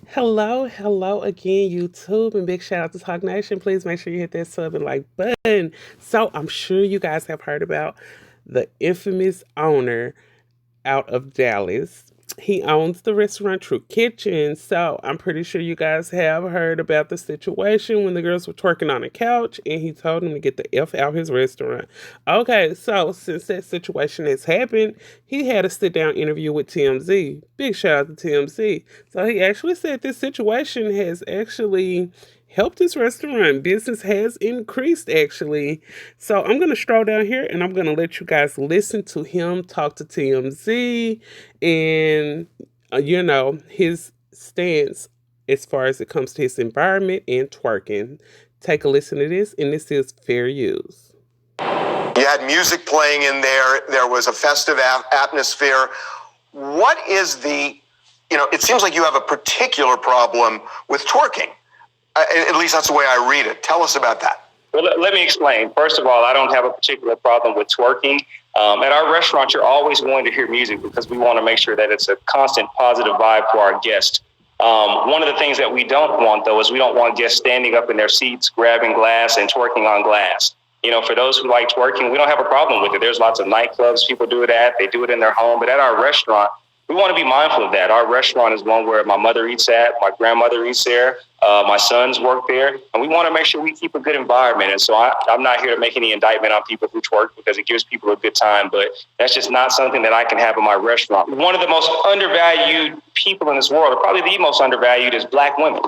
Hello again, YouTube, and big shout out to Talk Nation. Please make sure you hit that sub and like button. So, I'm sure you guys have heard about the infamous owner out of Dallas. He owns the restaurant True Kitchen. So I'm pretty sure you guys have heard about the situation when the girls were twerking on the couch and he told them to get the F out his restaurant. Okay, so since that situation has happened, he had a sit down interview with TMZ. Big shout out to TMZ. So he actually said this situation has actually helped his restaurant. Business has increased actually. So I'm gonna stroll down here and I'm gonna let you guys listen to him talk to TMZ and his stance as far as it comes to his environment and twerking. Take a listen to this, and this is fair use. You had music playing in there. There was a festive atmosphere. What is it seems like you have a particular problem with twerking. At least that's the way I read it. Tell us about that. Well, let me explain. First of all, I don't have a particular problem with twerking. At our restaurant, you're always going to hear music because we want to make sure that it's a constant positive vibe for our guests. One of the things that we don't want, though, is we don't want guests standing up in their seats, grabbing glass and twerking on glass. For those who like twerking, we don't have a problem with it. There's lots of nightclubs people do it at. They do it in their home. But at our restaurant, we want to be mindful of that. Our restaurant is one where my mother eats at, my grandmother eats there, my sons work there, and we want to make sure we keep a good environment. And so I'm not here to make any indictment on people who twerk because it gives people a good time, but that's just not something that I can have in my restaurant. One of the most undervalued people in this world, or probably the most undervalued, is Black women.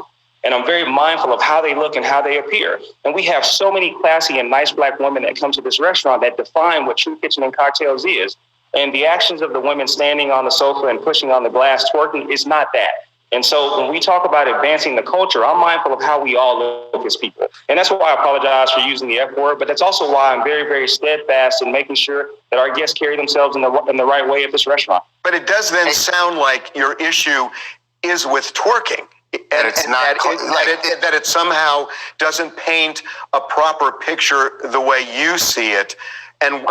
And I'm very mindful of how they look and how they appear. And we have so many classy and nice Black women that come to this restaurant that define what True Kitchen and Cocktails is. And the actions of the women standing on the sofa and pushing on the glass twerking is not that. And so when we talk about advancing the culture, I'm mindful of how we all look as people. And that's why I apologize for using the F word, but that's also why I'm very, very steadfast in making sure that our guests carry themselves in the right way at this restaurant. But it does then sound like your issue is with twerking. That it somehow doesn't paint a proper picture the way you see it. And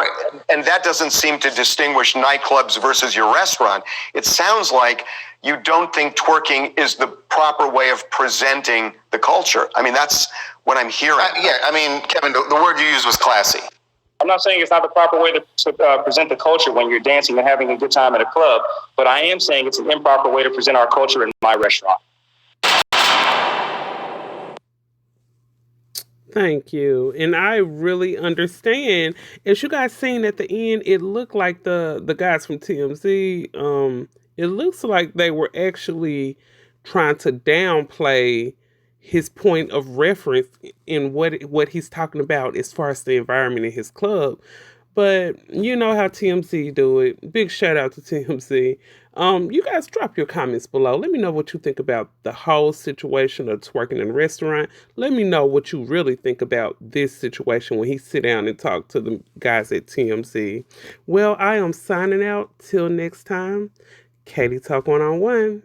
that doesn't seem to distinguish nightclubs versus your restaurant. It sounds like you don't think twerking is the proper way of presenting the culture. I mean, that's what I'm hearing. Kevin, the word you used was classy. I'm not saying it's not the proper way to present the culture when you're dancing and having a good time at a club, but I am saying it's an improper way to present our culture in my restaurant. Thank you. And I really understand. As you guys seen at the end, it looked like the guys from TMZ, it looks like they were actually trying to downplay his point of reference in what he's talking about as far as the environment in his club. But you know how TMZ do it. Big shout out to TMZ. You guys drop your comments below. Let me know what you think about the whole situation of twerking in a restaurant. Let me know what you really think about this situation when he sit down and talk to the guys at TMZ. Well, I am signing out. Till next time. Kelley Talk 1-on-1.